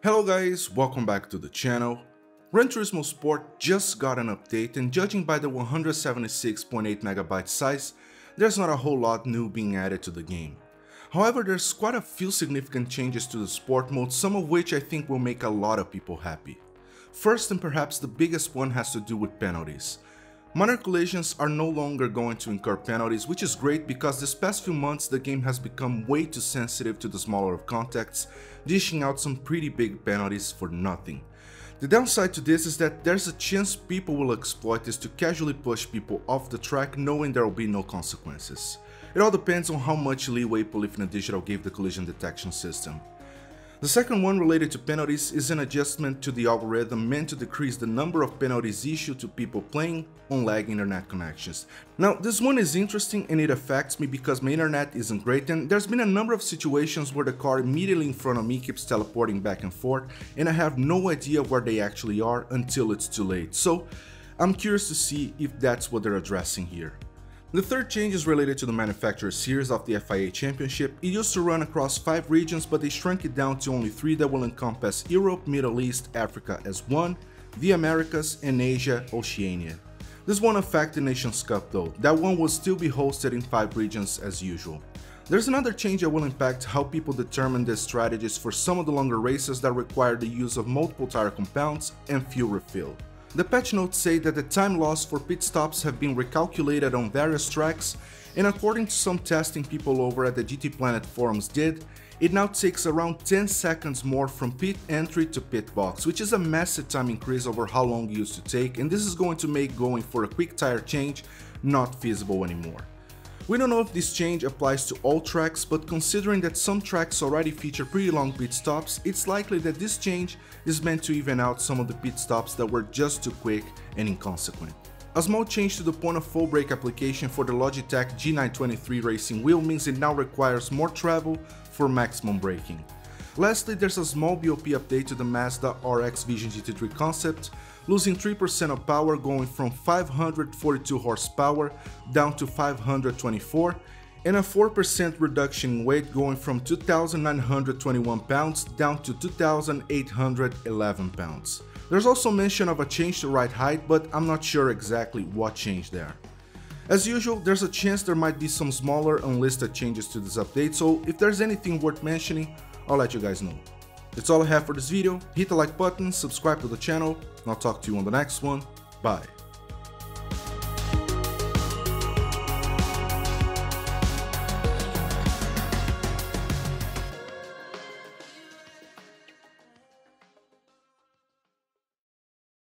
Hello guys, welcome back to the channel. Gran Turismo Sport just got an update, and judging by the 176.8 MB size, there's not a whole lot new being added to the game. However, there's quite a few significant changes to the sport mode, some of which I think will make a lot of people happy. First, and perhaps the biggest one, has to do with penalties. Minor collisions are no longer going to incur penalties, which is great because this past few months the game has become way too sensitive to the smaller of contacts, dishing out some pretty big penalties for nothing. The downside to this is that there's a chance people will exploit this to casually push people off the track knowing there will be no consequences. It all depends on how much leeway Polyphony Digital gave the collision detection system. The second one, related to penalties, is an adjustment to the algorithm meant to decrease the number of penalties issued to people playing on lag internet connections. Now, this one is interesting and it affects me because my internet isn't great, and there's been a number of situations where the car immediately in front of me keeps teleporting back and forth and I have no idea where they actually are until it's too late. So I'm curious to see if that's what they're addressing here. The third change is related to the manufacturer series of the FIA Championship. It used to run across 5 regions, but they shrunk it down to only 3 that will encompass Europe, Middle East, Africa as one, the Americas, and Asia, Oceania. This won't affect the Nations Cup though, that one will still be hosted in 5 regions as usual. There's another change that will impact how people determine their strategies for some of the longer races that require the use of multiple tire compounds and fuel refill. The patch notes say that the time lost for pit stops have been recalculated on various tracks, and according to some testing people over at the GT Planet forums did, it now takes around 10 seconds more from pit entry to pit box, which is a massive time increase over how long it used to take, and this is going to make going for a quick tire change not feasible anymore. We don't know if this change applies to all tracks, but considering that some tracks already feature pretty long pit stops, it's likely that this change is meant to even out some of the pit stops that were just too quick and inconsequent. A small change to the point of full brake application for the Logitech G923 racing wheel means it now requires more travel for maximum braking. Lastly, there's a small BOP update to the Mazda RX Vision GT3 concept, losing 3% of power, going from 542 horsepower down to 524, and a 4% reduction in weight, going from 2,921 pounds down to 2,811 pounds. There's also mention of a change to ride height, but I'm not sure exactly what changed there. As usual, there's a chance there might be some smaller unlisted changes to this update, so if there's anything worth mentioning, I'll let you guys know. That's all I have for this video. Hit the like button, subscribe to the channel, and I'll talk to you on the next one. Bye.